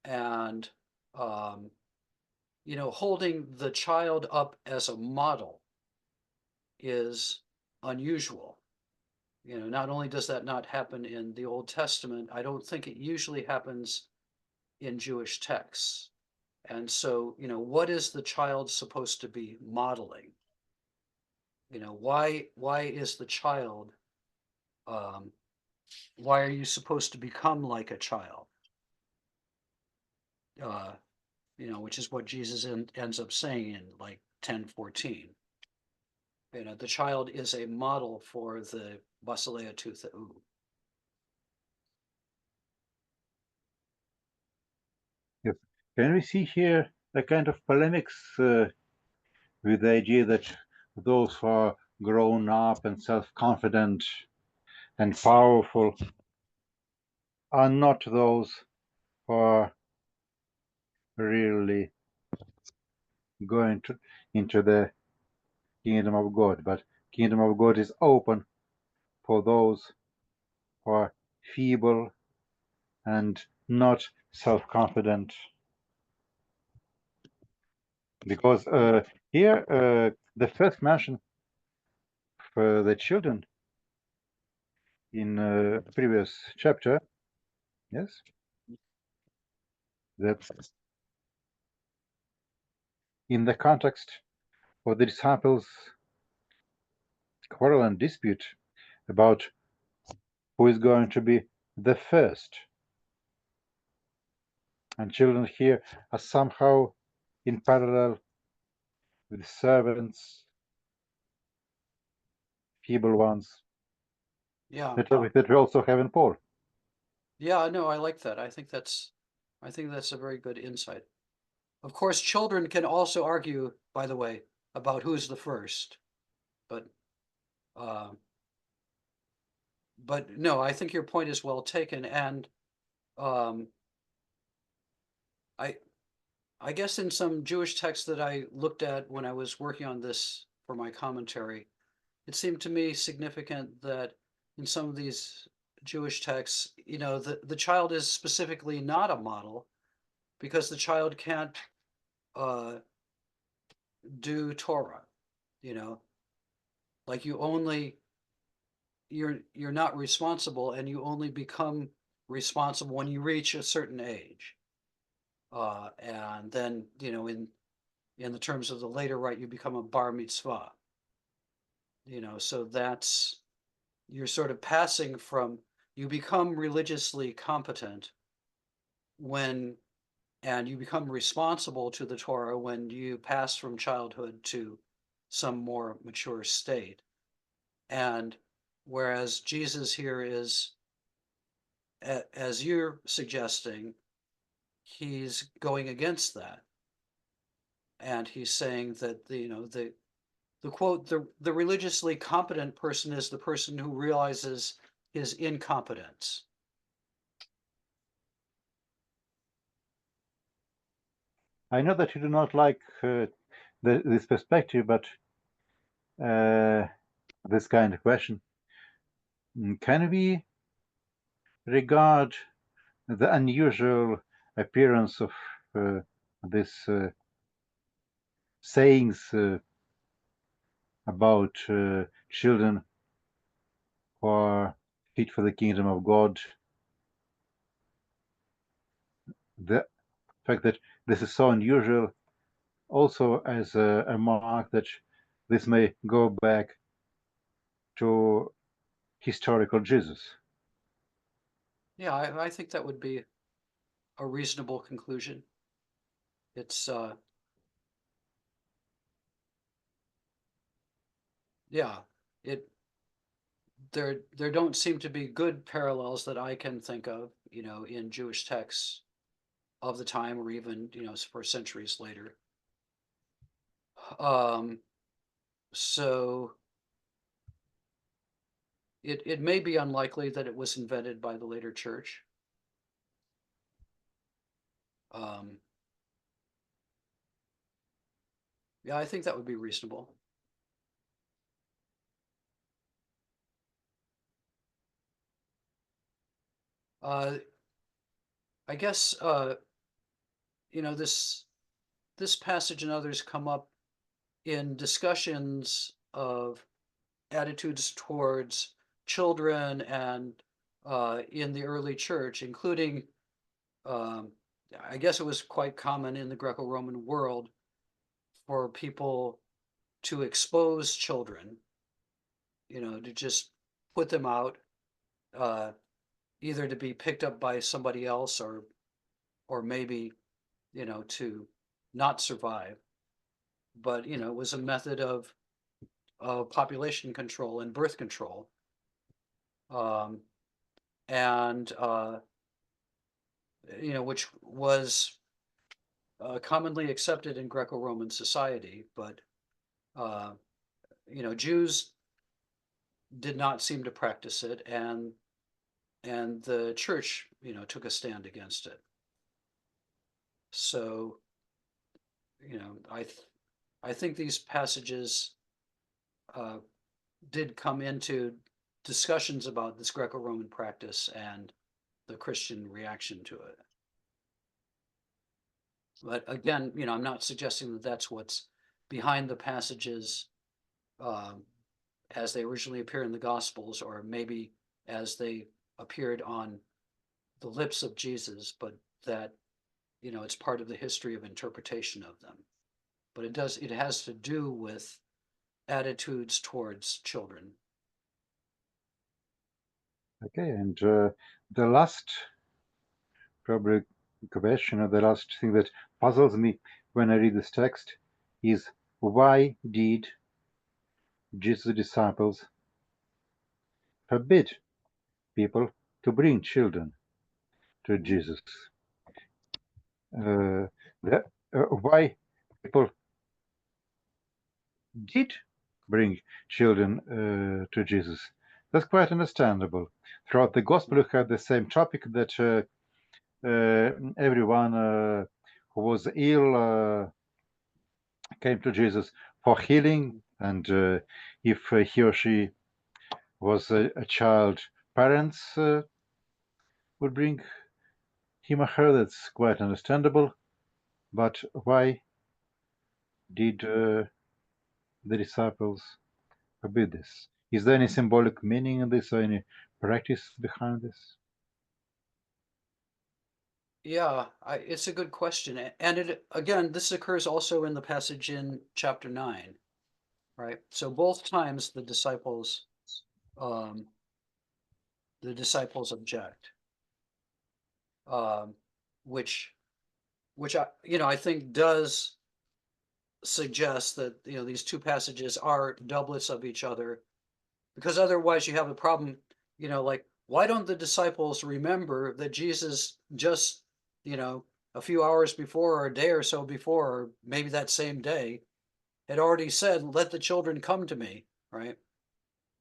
And you know, holding the child up as a model is unusual. You know, not only does that not happen in the Old Testament, I don't think it usually happens in Jewish texts. And so, you know, what is the child supposed to be modeling? You know, why is the child, why are you supposed to become like a child? You know, which is what Jesus ends up saying in like 10:14. You know, the child is a model for the Basileia tu Theou. Yes. Can we see here a kind of polemics with the idea that those who are grown up and self-confident and powerful are not those who are really going into the kingdom of God, but kingdom of God is open for those who are feeble and not self-confident. Because here the first mention for the children in previous chapter, yes, that's in the context of the disciples' quarrel and dispute about who is going to be the first. And children here are somehow in parallel with servants, feeble ones, Yeah. that we also have in Paul. Yeah, no, I like that. I think that's a very good insight. Of course, children can also argue, by the way, about who's the first, but no, I think your point is well taken, and I guess in some Jewish texts that I looked at when I was working on this for my commentary, it seemed to me significant that in some of these Jewish texts, the child is specifically not a model because the child can't do Torah, like you're not responsible, and you only become responsible when you reach a certain age. And then, in the terms of the later rite, you become a bar mitzvah. So you're sort of passing from, you become religiously competent and you become responsible to the Torah when you pass from childhood to some more mature state. And whereas Jesus here is, as you're suggesting, he's going against that. And he's saying that the quote, the religiously competent person is the person who realizes his incompetence. I know that you do not like this perspective, but this kind of question. Can we regard the unusual appearance of these sayings about children who are fit for the kingdom of God, the fact that this is so unusual, also as a mark that this may go back to historical Jesus? Yeah, I think that would be a reasonable conclusion. It's there don't seem to be good parallels that I can think of, in Jewish texts of the time, or even, for centuries later. So it may be unlikely that it was invented by the later church. Yeah, I think that would be reasonable. I guess this passage and others come up in discussions of attitudes towards children and in the early church, including I guess it was quite common in the Greco-Roman world for people to expose children, to just put them out, either to be picked up by somebody else or maybe, to not survive. But, it was a method of population control and birth control. And, which was commonly accepted in Greco-Roman society, but, Jews did not seem to practice it, and the church, took a stand against it. So, I think these passages did come into discussions about this Greco-Roman practice and the Christian reaction to it. But again, I'm not suggesting that that's what's behind the passages as they originally appear in the Gospels, or maybe as they appeared on the lips of Jesus, but that, it's part of the history of interpretation of them. But it has to do with attitudes towards children. Okay, and the last probably question, or the last thing that puzzles me when I read this text is, why did Jesus' disciples forbid people to bring children to Jesus? Why people did bring children to Jesus. That's quite understandable. Throughout the gospel, you have the same topic that everyone who was ill came to Jesus for healing, and if he or she was a child, parents would bring him or her. That's quite understandable. But why did the disciples forbid this? Is there any symbolic meaning in this or any practice behind this? Yeah, it's a good question. And it, again, this occurs also in the passage in chapter 9, right? So both times the disciples object, which I think does suggest that these two passages are doublets of each other, because otherwise you have a problem. Like, why don't the disciples remember that Jesus just a few hours before, or a day or so before, or maybe that same day, had already said, "Let the children come to me," right?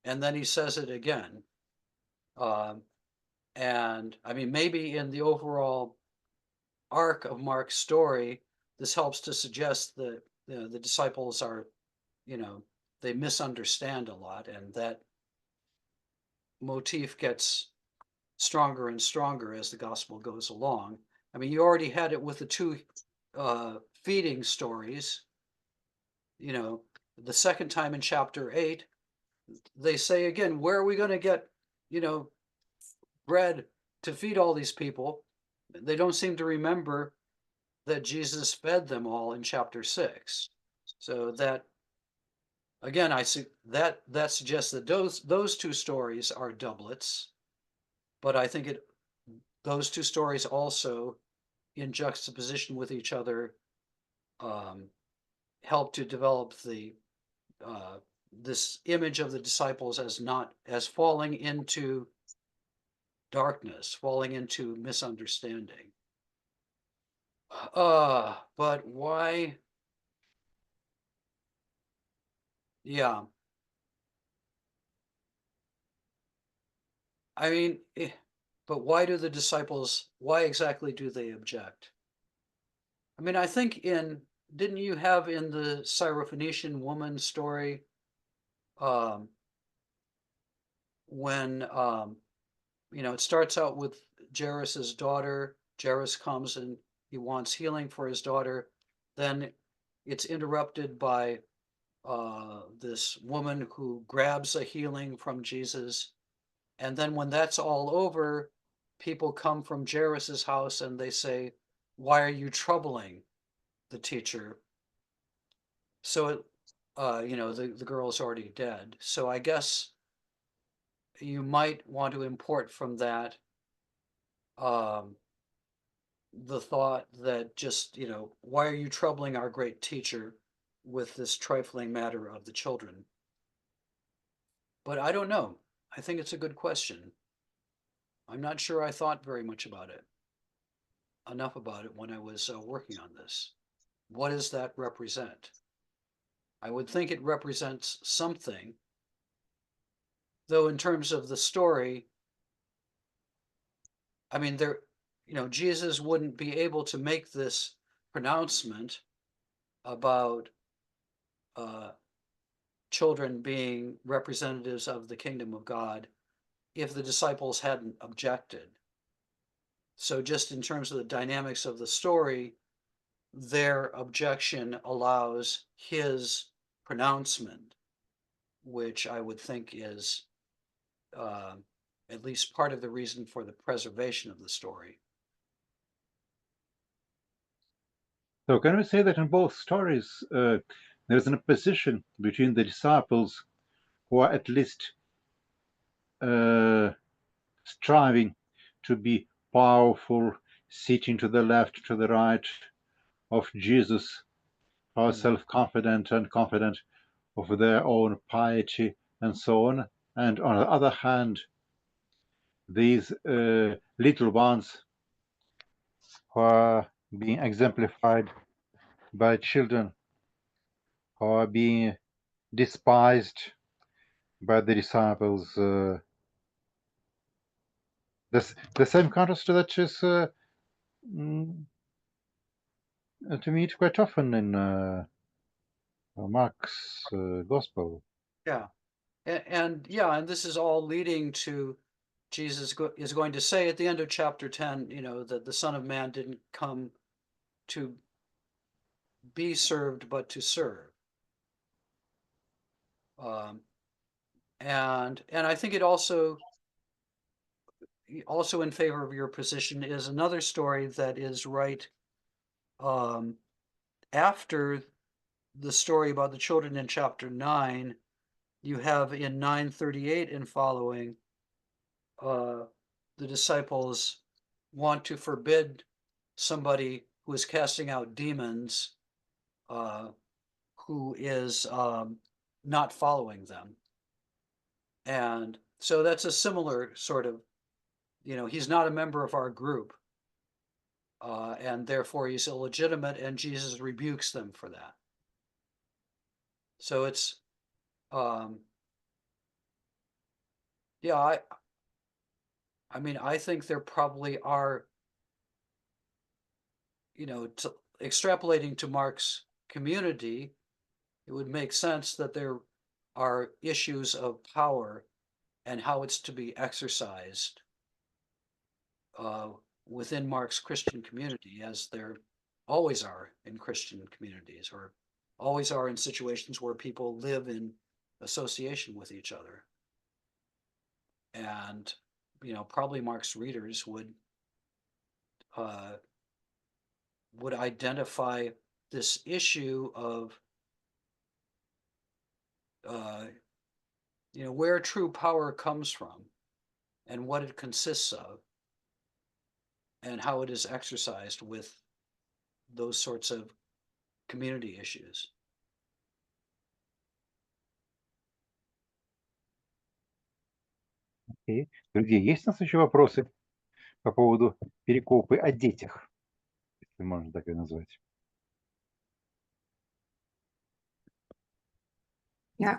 And then he says it again. And I mean, maybe in the overall arc of Mark's story, this helps to suggest that the disciples are, they misunderstand a lot, and that motif gets stronger and stronger as the gospel goes along. I mean, you already had it with the two feeding stories. The second time in chapter 8, they say again, where are we going to get, bread to feed all these people? They don't seem to remember that Jesus fed them all in chapter 6. So that, again, I see that suggests that those two stories are doublets, but I think those two stories also, in juxtaposition with each other, help to develop this image of the disciples as falling into darkness, falling into misunderstanding. But why? Yeah. I mean, but why exactly do they object? I mean, I think didn't you have in the Syrophoenician woman story, when, it starts out with Jairus's daughter. Jairus comes and he wants healing for his daughter. Then it's interrupted by this woman who grabs a healing from Jesus. And then when that's all over, people come from Jairus's house and they say, "Why are you troubling the teacher?" So, the girl is already dead. So I guess you might want to import from that the thought that just, why are you troubling our great teacher with this trifling matter of the children? But I don't know. I think it's a good question. I'm not sure I thought very much about it, enough about it when I was working on this. What does that represent? I would think it represents something, though in terms of the story, I mean, Jesus wouldn't be able to make this pronouncement about children being representatives of the kingdom of God if the disciples hadn't objected. So just in terms of the dynamics of the story, their objection allows his pronouncement, which I would think is at least part of the reason for the preservation of the story. So can we say that in both stories there's an opposition between the disciples who are at least striving to be powerful, sitting to the left, to the right of Jesus, who are self-confident and confident of their own piety and so on. And on the other hand, these little ones who are being exemplified by children, who are being despised by the disciples. The same contrast that is to meet quite often in Mark's Gospel. Yeah. And yeah, and this is all leading to Jesus is going to say at the end of chapter 10, you know, that the Son of Man didn't come to be served, but to serve. And I think it also in favor of your position is another story that is right after the story about the children in chapter 9. You have in 9:38 and following, the disciples want to forbid somebody who is casting out demons, who is not following them. And so that's a similar sort of, you know, he's not a member of our group, and therefore he's illegitimate, and Jesus rebukes them for that. So it's, yeah, I mean, I think there probably are, you know, extrapolating to Mark's community, it would make sense that there are issues of power and how it's to be exercised within Mark's Christian community, as there always are in Christian communities, or always are in situations where people live in association with each other. And, you know, probably Mark's readers would identify this issue of, you know, where true power comes from and what it consists of and how it is exercised with those sorts of community issues. Окей. Друзья, есть у нас еще вопросы по поводу перекопы о детях, если можно так и назвать? Yeah,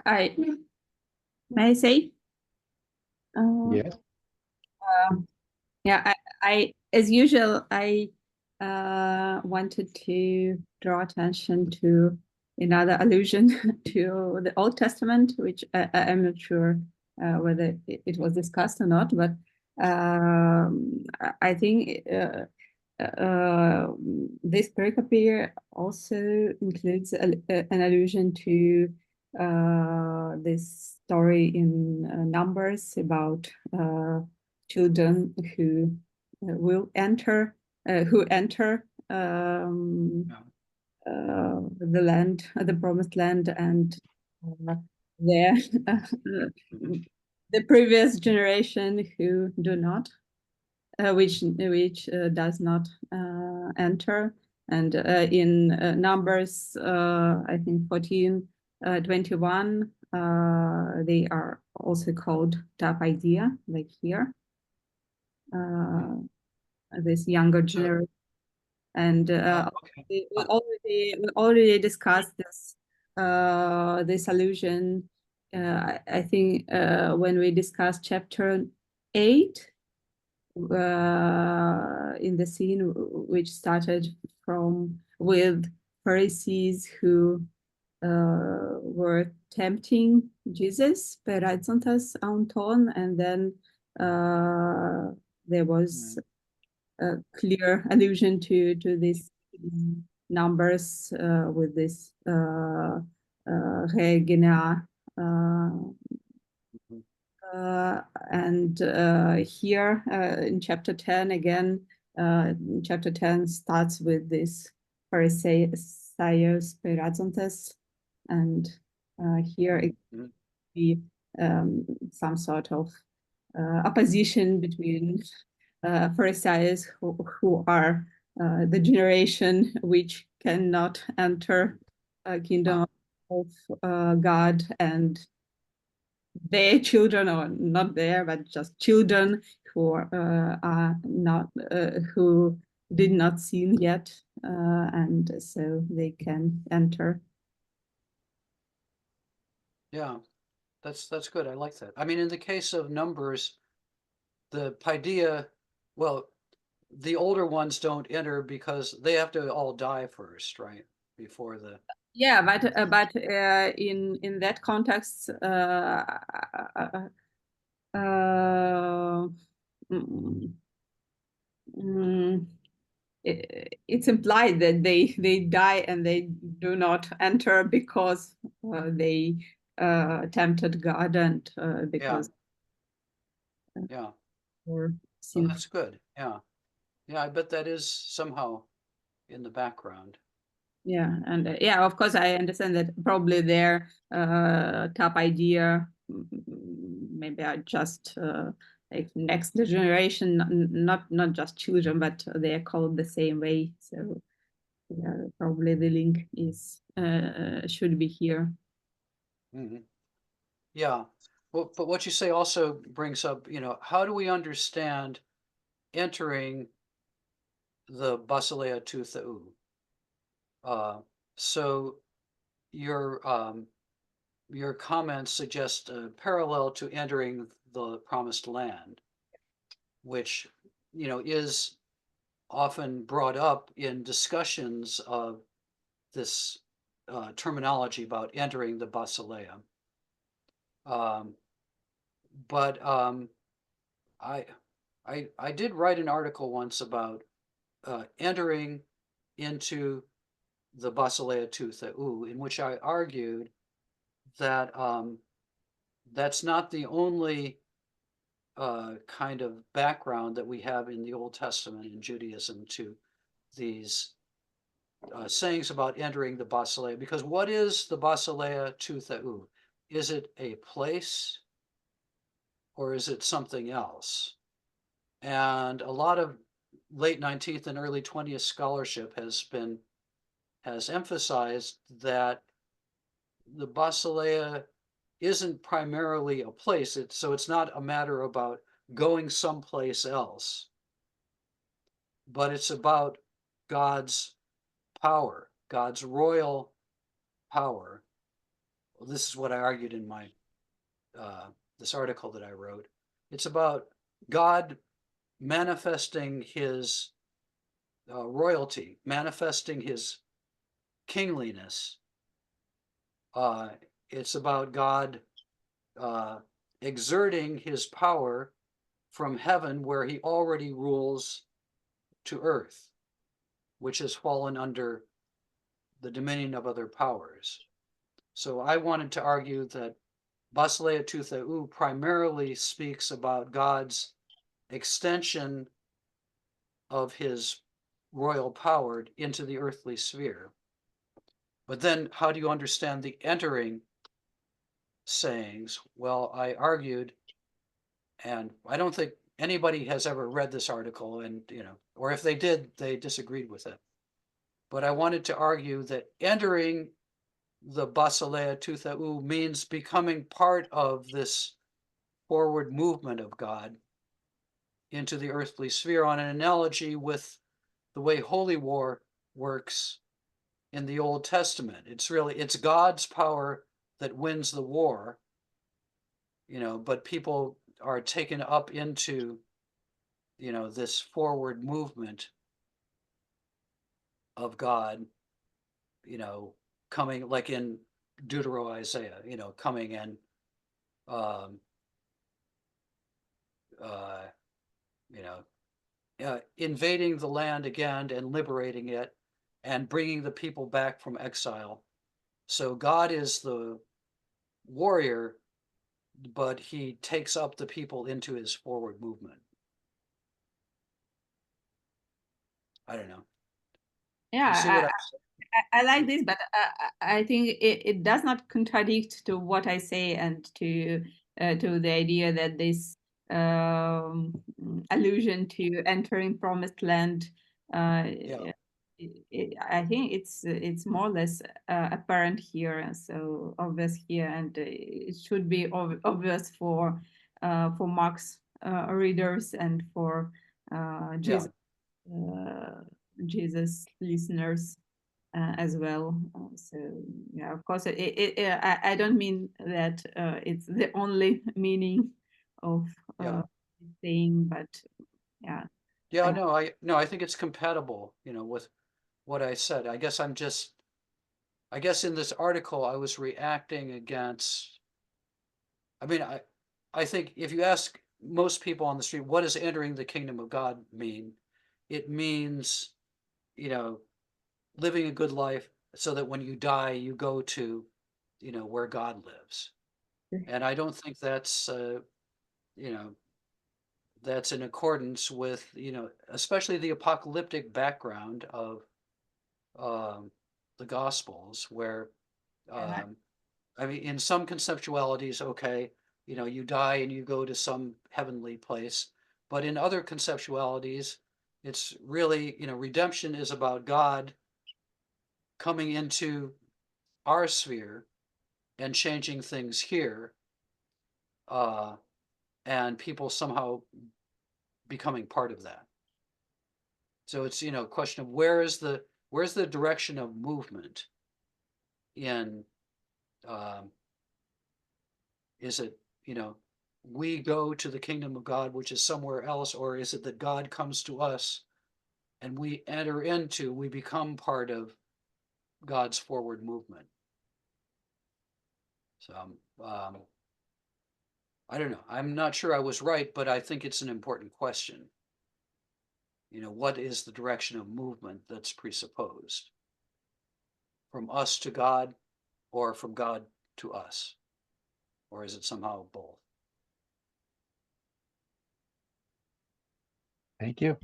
may I say? Yes. Yeah, I as usual, I wanted to draw attention to another allusion to the Old Testament, which I'm not sure whether it was discussed or not, but I think this pericope also includes an allusion to this story in Numbers about children who will enter, the land, the promised land, and there the previous generation who do not, which does not enter. And in Numbers, I think 14:21, they are also called tough idea, like here. This younger generation, and we already discussed this this allusion. I think when we discussed chapter 8, in the scene which started with Pharisees who were tempting Jesus, perazontas auton, and then there was a clear allusion to these numbers with this regena, and here in chapter 10 again, chapter 10 starts with this Pharisees perazontes, and here it could be some sort of opposition between Pharisees who are the generation which cannot enter kingdom of God, and their children, or not there, but just children who are not, who did not sin yet, and so they can enter. Yeah, that's good. I like that. I mean, in the case of Numbers, the paideia, well, the older ones don't enter because they have to all die first, right? Before the Yeah, but in that context, mm, mm, it's implied that they die and they do not enter because they tempted God and because yeah. or Oh, sin. that's good. Yeah. Yeah, I bet that is somehow in the background. Yeah, and yeah, of course, I understand that probably their top idea maybe are just like next generation, not just children, but they are called the same way. So yeah, probably the link is should be here. Hmm. Yeah. Well, but what you say also brings up, how do we understand entering the basileia tu theou? So your comments suggest a parallel to entering the promised land, which is often brought up in discussions of this terminology about entering the basileia. But I, I did write an article once about entering into the basileia tu theou, in which I argued that that's not the only kind of background that we have in the Old Testament in Judaism to these sayings about entering the basileia. Because what is the basileia tu theou? Is it a place or is it something else? And a lot of late 19th and early 20th scholarship has emphasized that the basileia isn't primarily a place. So it's not a matter about going someplace else, but it's about God's power, God's royal power. Well, this is what I argued in my this article that I wrote. It's about God manifesting his royalty, manifesting his kingliness. It's about God exerting his power from heaven where he already rules to earth, which has fallen under the dominion of other powers. So I wanted to argue that Basileia tu theou primarily speaks about God's extension of his royal power into the earthly sphere. But then how do you understand the entering sayings? Well, I argued, and I don't think anybody has ever read this article, and or if they did, they disagreed with it. But I wanted to argue that entering the basileia tu theou means becoming part of this forward movement of God into the earthly sphere, on an analogy with the way holy war works in the Old Testament. It's God's power that wins the war, but people are taken up into this forward movement of God, coming like in Deutero-Isaiah, coming and um, invading the land again and liberating it and bringing the people back from exile. So God is the warrior, but he takes up the people into his forward movement. I don't know. You see what Yeah, I'm I like this, but I think it does not contradict to what I say and to the idea that this allusion to entering promised land. Yeah. I think it's more or less apparent here, so obvious here, and it should be obvious for Mark's readers and for Yeah. Jesus Jesus listeners. as well. So yeah, of course, I don't mean that it's the only meaning of Yeah. saying, but yeah. Yeah, I- no, I think it's compatible, with what I said. I guess in this article I was reacting against. I mean, I think if you ask most people on the street, what does entering the kingdom of God mean? It means, living a good life so that when you die, you go to, where God lives. And I don't think that's, that's in accordance with, especially the apocalyptic background of the Gospels, where, I mean, in some conceptualities, okay, you die and you go to some heavenly place, but in other conceptualities, it's really, redemption is about God coming into our sphere and changing things here, uh, and people somehow becoming part of that. So it's, a question of where's the direction of movement in, um, is it, we go to the kingdom of God, which is somewhere else, or is it that God comes to us and we become part of God's forward movement? So I don't know. I'm not sure I was right, but I think it's an important question. What is the direction of movement that's presupposed? From us to God, or from God to us? Or is it somehow both? Thank you.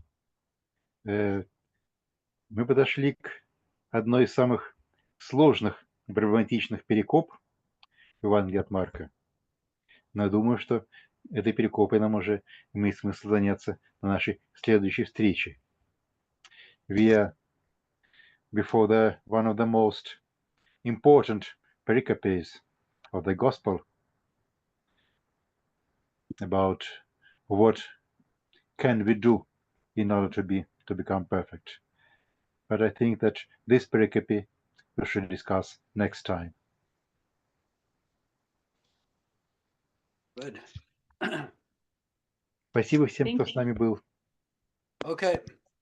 Мы подошли к одной из самых сложных и проблематичных перикоп Евангелия от Марка. Но я думаю, что этой перекопой нам уже имеет смысл заняться на нашей следующей встрече. We are before one of the most important pericopes of the Gospel about what can we do in order to become perfect. But I think that this pericope we should discuss next time. Good. Спасибо всем, Thank кто you. с нами был. Okay.